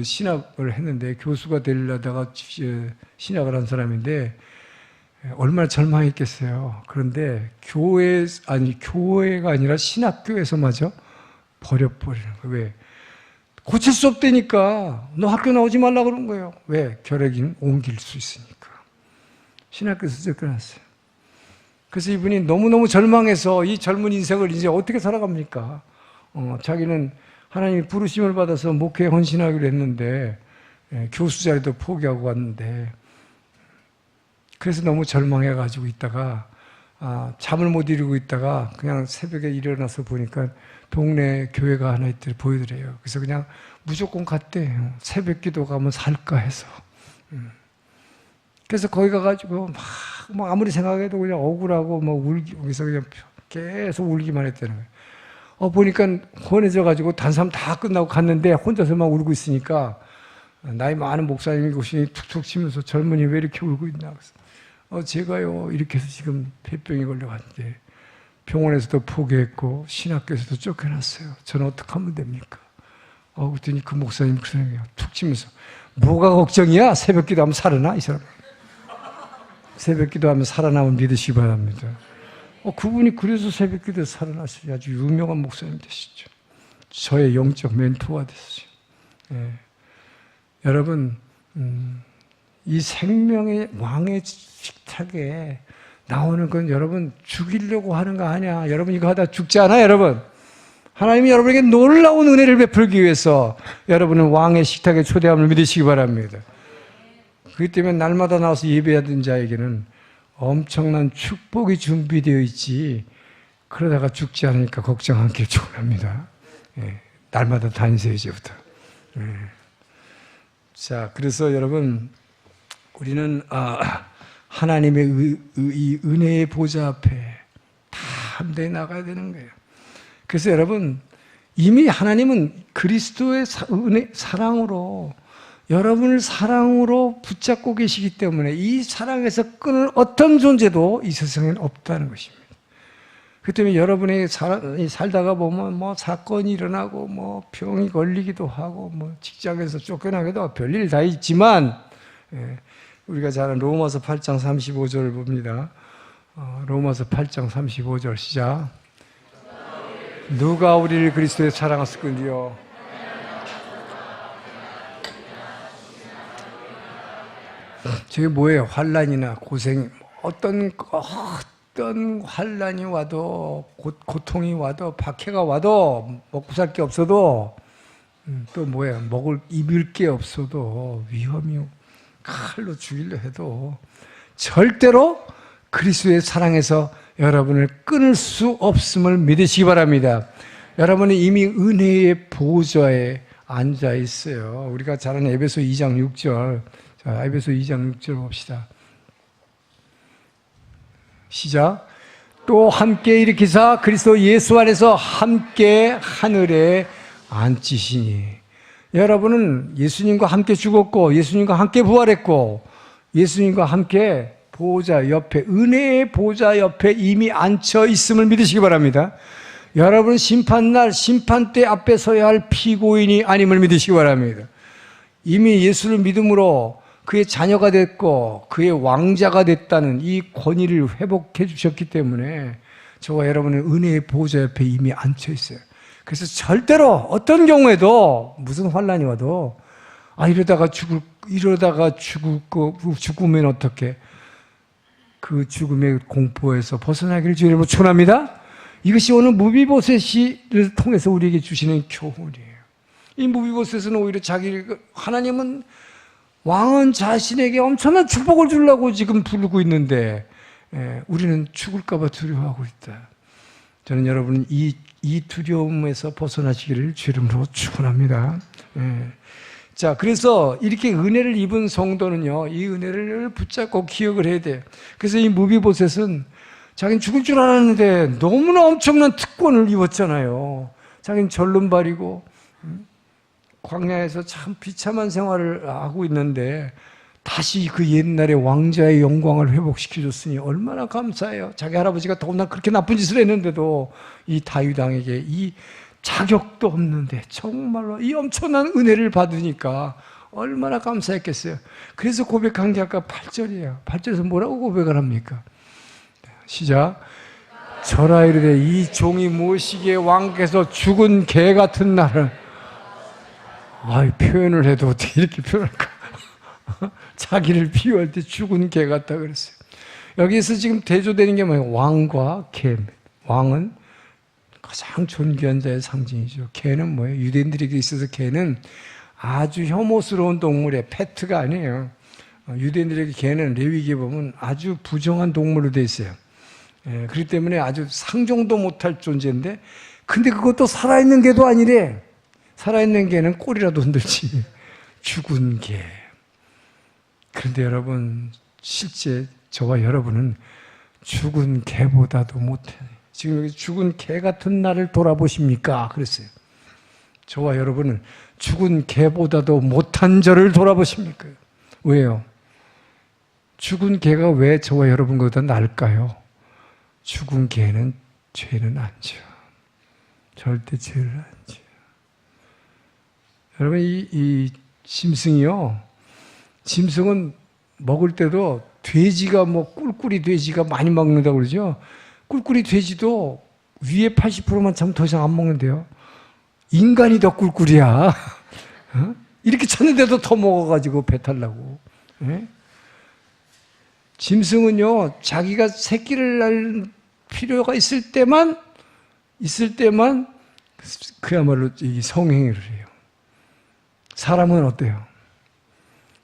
신학을 했는데 교수가 되려다가 신학을 한 사람인데 얼마나 절망했겠어요. 그런데 교회가 아니라 신학교에서마저 버려버리는 거예요. 왜? 고칠 수 없다니까. 너 학교 나오지 말라 그런 거예요. 왜? 결핵은 옮길 수 있으니까. 신학교에서 쫓겨났어요. 그래서 이분이 너무너무 절망해서 이 젊은 인생을 이제 어떻게 살아갑니까? 자기는 하나님이 부르심을 받아서 목회에 헌신하기로 했는데 교수 자리도 포기하고 왔는데 그래서 너무 절망해가지고 있다가 잠을 못 이루고 있다가 그냥 새벽에 일어나서 보니까 동네 교회가 하나 있더래 보이더래요. 그래서 그냥 무조건 갔대요. 새벽 기도 가면 살까 해서. 그래서 거기 가가지고 막 아무리 생각해도 그냥 억울하고 막 그래서 그냥 계속 울기만 했다는 거예요. 보니까 혼해져가지고 다른 사람 다 끝나고 갔는데 혼자서만 울고 있으니까 나이 많은 목사님이 오시니 툭툭 치면서 젊은이 왜 이렇게 울고 있나. 그래서 제가요 이렇게 해서 지금 폐병이 걸려갔는데 병원에서도 포기했고 신학교에서도 쫓겨났어요. 저는 어떻게 하면 됩니까? 그랬더니 그 목사님이 툭 치면서 뭐가 걱정이야? 새벽 기도하면 살아나 이 사람. 새벽 기도하면 살아나면 믿으시기 바랍니다. 그분이 그래서 새벽 기도에 살아나시죠. 아주 유명한 목사님 되시죠. 저의 영적 멘토가 됐어요. 여러분 이 생명의 왕의 식탁에 나오는 건 여러분 죽이려고 하는 거 아니야. 여러분 이거 하다 죽지 않아 여러분. 하나님이 여러분에게 놀라운 은혜를 베풀기 위해서 여러분은 왕의 식탁에 초대함을 믿으시기 바랍니다. 그렇기 때문에 날마다 나와서 예배하던 자에게는 엄청난 축복이 준비되어 있지 그러다가 죽지 않으니까 걱정 않기를 축원합니다. 날마다 다니세요 이제부터. 자, 그래서 여러분 우리는 하나님의 이 은혜의 보좌 앞에 담대히 나가야 되는 거예요. 그래서 여러분 이미 하나님은 그리스도의 사랑으로 여러분을 사랑으로 붙잡고 계시기 때문에 이 사랑에서 끊을 어떤 존재도 이 세상에는 없다는 것입니다. 그 때문에 여러분이 살다가 보면 사건이 일어나고 병이 걸리기도 하고 직장에서 쫓겨나기도 하고 별일 다 있지만 우리가 잘 아는 로마서 8장 35절을 봅니다. 로마서 8장 35절 시작. 누가 우리를 그리스도에 사랑하였으리요. 저게 뭐예요? 환난이나 고생, 어떤 환난이 와도 고통이 와도 박해가 와도 먹고 살 게 없어도 또 뭐예요? 입을 게 없어도 위험이 칼로 죽이려 해도 절대로 그리스도의 사랑에서 여러분을 끊을 수 없음을 믿으시기 바랍니다. 여러분은 이미 은혜의 보좌에 앉아 있어요. 우리가 잘 아는 에베소 2장 6절. 자, 에베소 2장 6절 봅시다. 시작. 또 함께 일으키사 그리스도 예수 안에서 함께 하늘에 앉히시니. 여러분은 예수님과 함께 죽었고 예수님과 함께 부활했고 예수님과 함께 보좌 옆에, 은혜의 보좌 옆에 이미 앉혀 있음을 믿으시기 바랍니다. 여러분은 심판날, 심판대 앞에 서야 할 피고인이 아님을 믿으시기 바랍니다. 이미 예수를 믿음으로 그의 자녀가 됐고 그의 왕자가 됐다는 이 권위를 회복해 주셨기 때문에 저와 여러분은 은혜의 보좌 옆에 이미 앉혀 있어요. 그래서 절대로 어떤 경우에도 무슨 환난이 와도 이러다가 죽으면 어떻게 그 죽음의 공포에서 벗어나기를 주의 이름으로 축원합니다. 이것이 오늘 무비보셋을 통해서 우리에게 주시는 교훈이에요. 이 무비보셋은 오히려 하나님은 왕은 자신에게 엄청난 축복을 주려고 지금 부르고 있는데 우리는 죽을까 봐 두려워하고 있다. 저는 여러분 이 두려움에서 벗어나시기를 주의 이름으로 축원합니다. 자, 그래서 이렇게 은혜를 입은 성도는요, 이 은혜를 붙잡고 기억을 해야 돼요. 그래서 이 무비보셋은 자기는 죽을 줄 알았는데 너무나 엄청난 특권을 입었잖아요. 자기는 절름발이고 광야에서 참 비참한 생활을 하고 있는데 다시 그 옛날의 왕자의 영광을 회복시켜줬으니 얼마나 감사해요. 자기 할아버지가 더구나 그렇게 나쁜 짓을 했는데도 이 다윗 왕에게 이 자격도 없는데 정말로 이 엄청난 은혜를 받으니까 얼마나 감사했겠어요. 그래서 고백한 게 아까 8절이에요. 8절에서 뭐라고 고백을 합니까? 시작. 저라 이르되 이 종이 무엇이기에 왕께서 죽은 개 같은 나를, 표현을 해도 어떻게 이렇게 표현할까? 자기를 비유할 때 죽은 개 같다 그랬어요. 여기서 지금 대조되는 게 뭐예요? 왕과 개. 왕은 가장 존귀한 자의 상징이죠. 개는 뭐예요? 유대인들에게 있어서 개는 아주 혐오스러운 동물의 페트가 아니에요. 유대인들에게 개는 레위기에 보면 아주 부정한 동물로 돼 있어요. 그렇기 때문에 아주 상종도 못할 존재인데, 근데 그것도 살아있는 개도 아니래. 살아있는 개는 꼬리라도 흔들지. 죽은 개. 그런데 여러분, 실제 저와 여러분은 죽은 개보다도 못해. 지금 여기 죽은 개 같은 나를 돌아보십니까? 그랬어요. 저와 여러분은 죽은 개보다도 못한 저를 돌아보십니까? 왜요? 죽은 개가 왜 저와 여러분보다 나을까요? 죽은 개는 죄는 안 져. 절대 죄를 안 져. 여러분, 이 짐승이요. 짐승은 먹을 때도 돼지가 꿀꿀이 돼지가 많이 먹는다고 그러죠. 꿀꿀이 돼지도 위에 80%만 참으면 더 이상 안 먹는데요. 인간이 더 꿀꿀이야. 이렇게 쳤는데도 더 먹어가지고 배탈 나고. 짐승은요, 자기가 새끼를 낳을 필요가 있을 때만 그야말로 이 성행위를 해요. 사람은 어때요?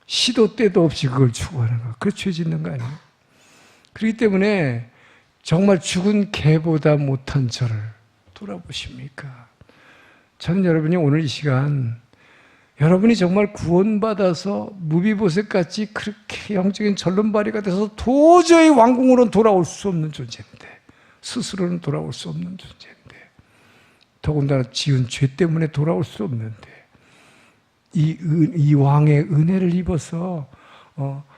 시도 때도 없이 그걸 추구하는 거. 그래 죄 짓는 거 아니에요? 그렇기 때문에 정말 죽은 개보다 못한 저를 돌아보십니까? 저는 여러분이 오늘 이 시간, 여러분이 정말 구원받아서 무비보셋같이 그렇게 영적인 절름발이가 돼서 도저히 왕궁으로는 돌아올 수 없는 존재인데, 스스로는 돌아올 수 없는 존재인데, 더군다나 지은 죄 때문에 돌아올 수 없는데, 이 왕의 은혜를 입어서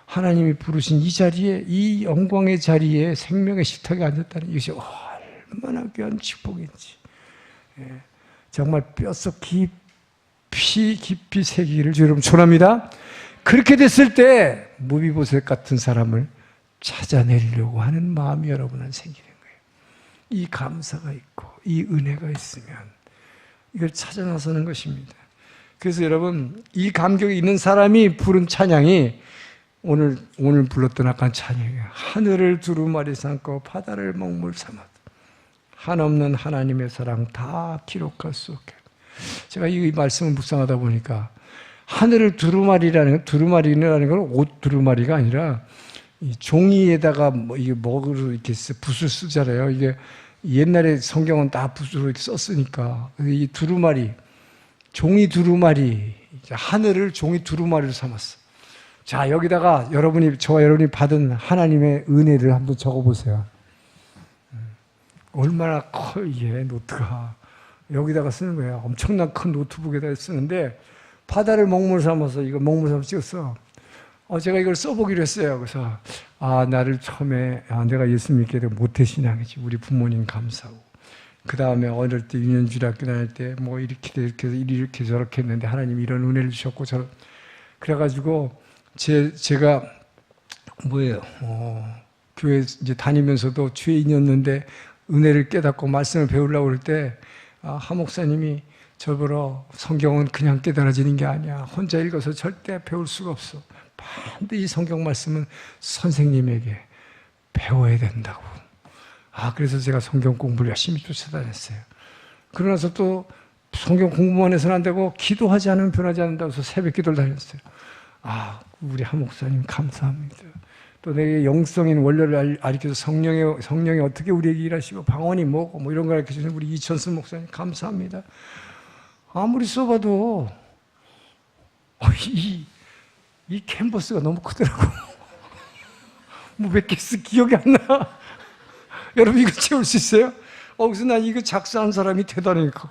하나님이 부르신 이 자리에, 이 영광의 자리에 생명의 식탁에 앉았다는 이것이 얼마나 귀한 축복인지, 정말 뼛속 깊이 새기기를 여러분 축원합니다. 그렇게 됐을 때 무비보셋 같은 사람을 찾아내려고 하는 마음이 여러분은 생기는 거예요. 이 감사가 있고 이 은혜가 있으면 이걸 찾아 나서는 것입니다. 그래서 여러분, 이 감격이 있는 사람이 부른 찬양이 오늘 불렀던 아까 찬양이에요. 하늘을 두루마리 삼고 바다를 먹물 삼았다. 한없는 하나님의 사랑 다 기록할 수 없게. 제가 이 말씀을 묵상하다 보니까 하늘을 두루마리라는 건 옷 두루마리가 아니라 이 종이에다가 이게 먹으로 이렇게 붓을 쓰잖아요. 이게 옛날에 성경은 다 붓으로 이렇게 썼으니까 이 두루마리, 종이 두루마리, 하늘을 종이 두루마리로 삼았어. 자, 여기다가 저와 여러분이 받은 하나님의 은혜를 한번 적어보세요. 얼마나 커 이게 노트가. 여기다가 쓰는 거예요. 엄청난 큰 노트북에다 쓰는데 바다를 먹물 삼아서 이거 먹물 삼아서 찍었어. 제가 이걸 써보기로 했어요. 그래서 나를 처음에 내가 예수 믿게 되고 모태신앙이지. 우리 부모님 감사하고, 그 다음에 어릴 때 유년주일학교 다닐 때 뭐 이렇게 저렇게 했는데 하나님이 이런 은혜를 주셨고 그래가지고 제가 교회 이제 다니면서도 죄인이었는데 은혜를 깨닫고 말씀을 배우려고 그럴 때 하 목사님이 저보러 성경은 그냥 깨달아지는 게 아니야. 혼자 읽어서 절대 배울 수가 없어. 반드시 성경 말씀은 선생님에게 배워야 된다고. 그래서 제가 성경 공부를 열심히 쫓아다녔어요. 그러고 나서 또 성경 공부만 해서는 안 되고 기도하지 않으면 변하지 않는다고 해서 새벽 기도를 다녔어요. 우리 하 목사님 감사합니다. 또 내게 영성인 원료를 알려줘서 성령이 어떻게 우리에게 일하시고 방언이 뭐고 뭐 이런 걸 알려주신 우리 이천수 목사님 감사합니다. 아무리 써봐도 이 캔버스가 너무 크더라고. 몇 개 쓰 기억이 안 나. 여러분 이거 채울 수 있어요? 그래서 난 이거 작사한 사람이 대단하니까.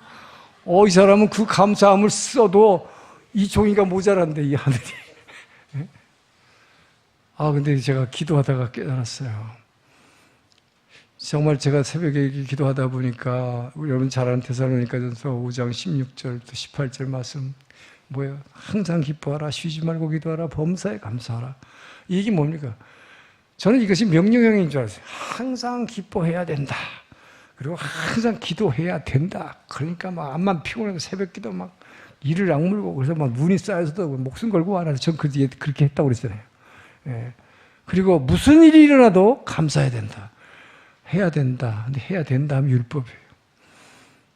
이 사람은 그 감사함을 써도 이 종이가 모자란데 이 하늘이. 근데 제가 기도하다가 깨달았어요. 정말 제가 새벽에 기도하다 보니까 여러분 잘 아는 데살로니가전서 5장 16절부터 18절 말씀 뭐예요? 항상 기뻐하라, 쉬지 말고 기도하라, 범사에 감사하라. 이게 뭡니까? 저는 이것이 명령형인 줄 알았어요. 항상 기뻐해야 된다. 그리고 항상 기도해야 된다. 그러니까 막 암만 피곤해서 새벽 기도 막 이를 악물고 그래서 막 눈이 쌓여서도 목숨 걸고 와라. 전 그 뒤에 그렇게 했다고 그랬잖아요. 예. 그리고 무슨 일이 일어나도 감사해야 된다. 해야 된다. 근데 해야 된다 하면 율법이에요.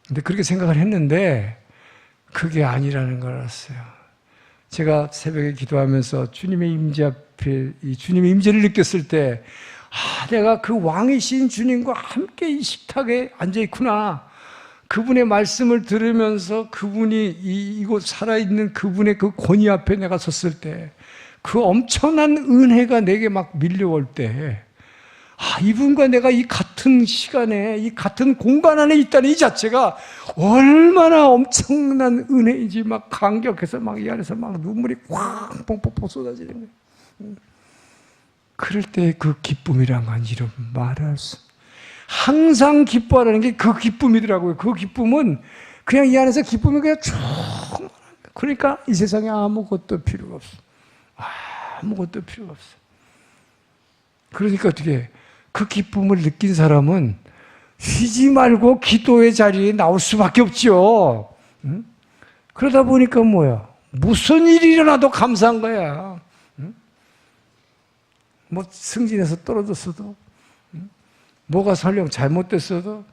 근데 그렇게 생각을 했는데 그게 아니라는 걸 알았어요. 제가 새벽에 기도하면서 주님의 임재 앞에 이 주님의 임재를 느꼈을 때 내가 그 왕이신 주님과 함께 이 식탁에 앉아 있구나. 그분의 말씀을 들으면서 그분이 이곳 살아있는 그분의 그 권위 앞에 내가 섰을 때 그 엄청난 은혜가 내게 막 밀려올 때 이분과 내가 이 같은 시간에 이 같은 공간 안에 있다는 이 자체가 얼마나 엄청난 은혜인지 막 감격해서 막 이 안에서 막 눈물이 꽉 뽕뽕뽕 쏟아지는 거예요. 그럴 때 그 기쁨이란 건 이런 말할 수 항상 기뻐하라는 게 그 기쁨이더라고요. 그 기쁨은 그냥 이 안에서 기쁨이 그냥 충만한 거예요. 그러니까 이 세상에 아무것도 필요가 없어. 아무것도 필요가 없어. 그러니까 어떻게 그 기쁨을 느낀 사람은 쉬지 말고 기도의 자리에 나올 수밖에 없죠. 응? 그러다 보니까 뭐야? 무슨 일이 일어나도 감사한 거야. 응? 뭐 승진해서 떨어졌어도 뭐가 설령 잘못됐어도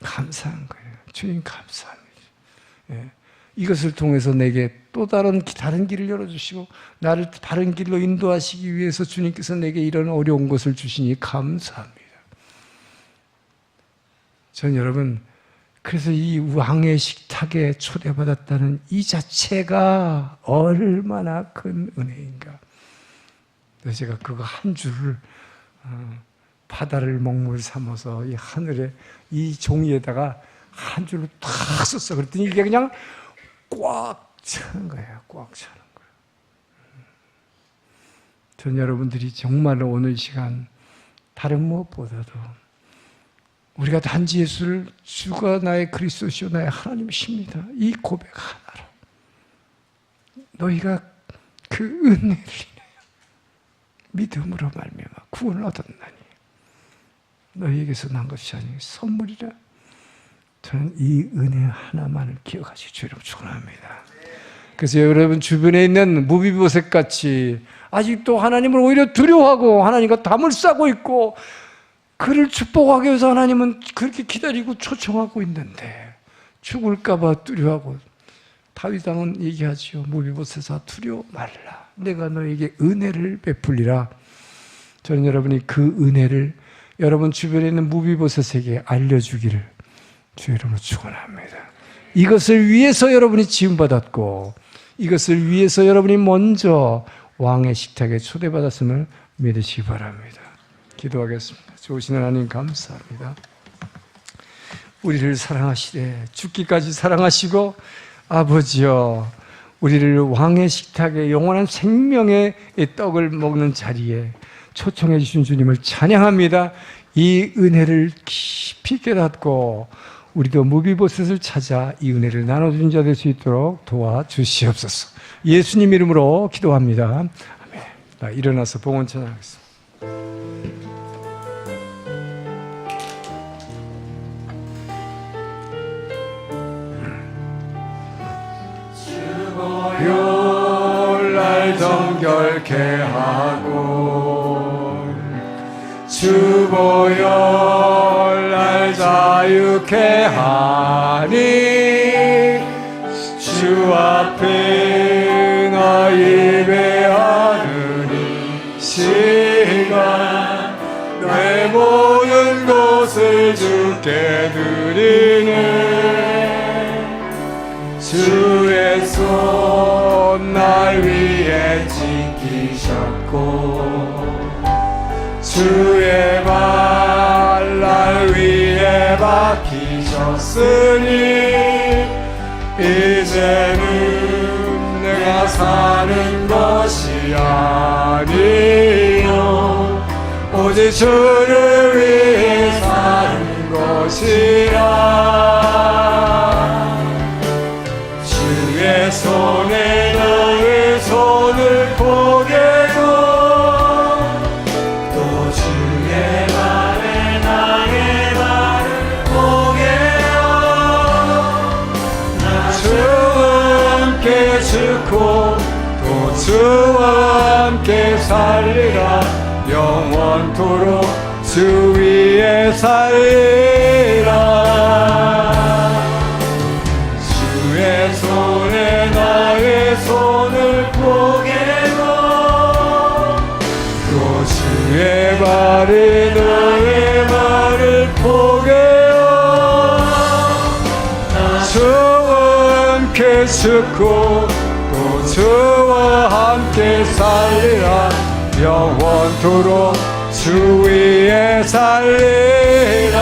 감사한 거예요. 주님 감사합니다. 예. 이것을 통해서 내게 또 다른 길을 열어주시고 나를 다른 길로 인도하시기 위해서 주님께서 내게 이런 어려운 것을 주시니 감사합니다. 전 여러분 그래서 이 왕의 식탁에 초대받았다는 이 자체가 얼마나 큰 은혜인가. 그래서 제가 그거 한 줄을 바다를 먹물 삼아서 이 하늘에 이 종이에다가 한 줄로 탁 썼어. 그랬더니 이게 그냥 꽉 차는 거예요. 꽉 차는 거예요. 전 여러분들이 정말로 오늘 시간 다른 무엇보다도 우리가 단지 예수를 주가 나의 그리스도시요 나의 하나님이십니다. 이 고백 하나로 너희가 그 은혜를 인하여 믿음으로 말미암아 구원을 얻었나니 너희에게서 난 것이 아니 선물이라. 저는 이 은혜 하나만을 기억하시기 주의로 축원합니다. 그래서 여러분 주변에 있는 무비보셋 같이 아직도 하나님을 오히려 두려워하고 하나님과 담을 싸고 있고 그를 축복하기 위해서 하나님은 그렇게 기다리고 초청하고 있는데 죽을까 봐 두려워하고 다윗 왕은 얘기하지요. 무비보셋아 두려워 말라. 내가 너에게 은혜를 베풀리라. 저는 여러분이 그 은혜를 여러분 주변에 있는 무비보셋에게 알려주기를 주의 이름으로 축원합니다. 이것을 위해서 여러분이 지음받았고 이것을 위해서 여러분이 먼저 왕의 식탁에 초대받았음을 믿으시기 바랍니다. 기도하겠습니다. 좋으신 하나님 감사합니다. 우리를 사랑하시되 죽기까지 사랑하시고 아버지여 우리를 왕의 식탁에 영원한 생명의 떡을 먹는 자리에 초청해 주신 주님을 찬양합니다. 이 은혜를 깊이 깨닫고 우리도 무비보셋을 찾아 이 은혜를 나눠준 자 될 수 있도록 도와주시옵소서. 예수님 이름으로 기도합니다. 아멘. 일어나서 봉헌 찬양하겠습니다. 날 정결케 하고 주보혈 날 자유케 하니 주 앞에 나 예배하느니 시간 내 모든 것을 주께 드리네 주의 손 날 위해 지키셨고 주의 발 날 위해 박히셨으니 이제는 내가 사는 것이 아니라 아니요 오직 주를 위해 사는 것이라. 주의 손에 너의 손을 포개고 또 주의 발에 나의 발을 포개어 나 주와 함께 죽고 또 주와 함께 살리라. 영원토록 주 위에 살리라. 주의 손에 나의 손을 포개고 또 주의 발에 나의 발을 포개어 주와 함께 죽고 또 주와 함께 살리라. 영원토록 주 위에 살리라.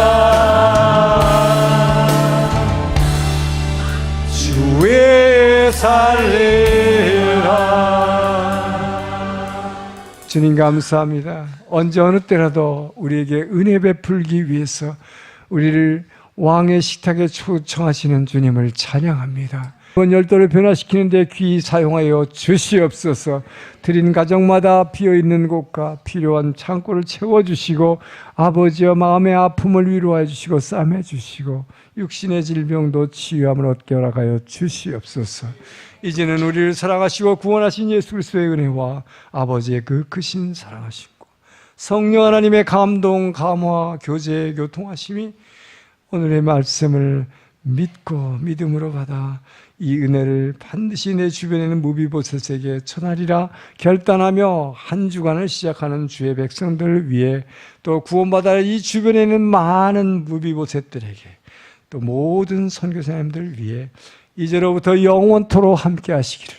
주 위에 살리라. 주님 감사합니다. 언제 어느 때라도 우리에게 은혜 베풀기 위해서 우리를 왕의 식탁에 초청하시는 주님을 찬양합니다. 이번 열도를 변화시키는 데 귀히 사용하여 주시옵소서. 드린 가정마다 비어있는 곳과 필요한 창고를 채워주시고 아버지여 마음의 아픔을 위로해 주시고 싸매 주시고 육신의 질병도 치유함을 얻게 허락하여 주시옵소서. 이제는 우리를 사랑하시고 구원하신 예수 그리스도의 은혜와 아버지의 그 크신 사랑하심과 성령 하나님의 감동, 감화, 교제, 교통하심이 오늘의 말씀을 믿고 믿음으로 받아 이 은혜를 반드시 내 주변에 있는 무비보셋에게 전하리라 결단하며 한 주간을 시작하는 주의 백성들을 위해 또 구원받아 이 주변에 있는 많은 무비보셋들에게 또 모든 선교사님들을 위해 이제로부터 영원토록 함께 하시기를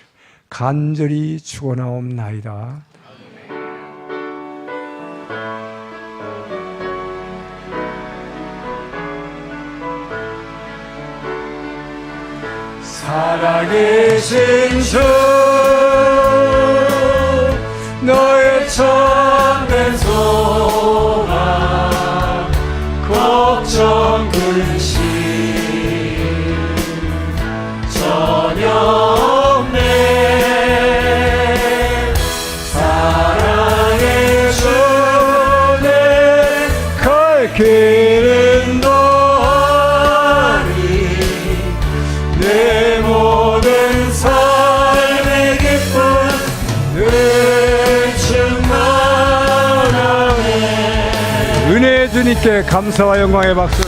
간절히 축원하옵나이다. 살아계신 주 너의 참된 소망 걱정 근심 전혀 없네. 사랑의 주는 갈 길은 너하리 내 모든 삶의 기쁨 늘 충만하네. 은혜의 주님께 감사와 영광의 박수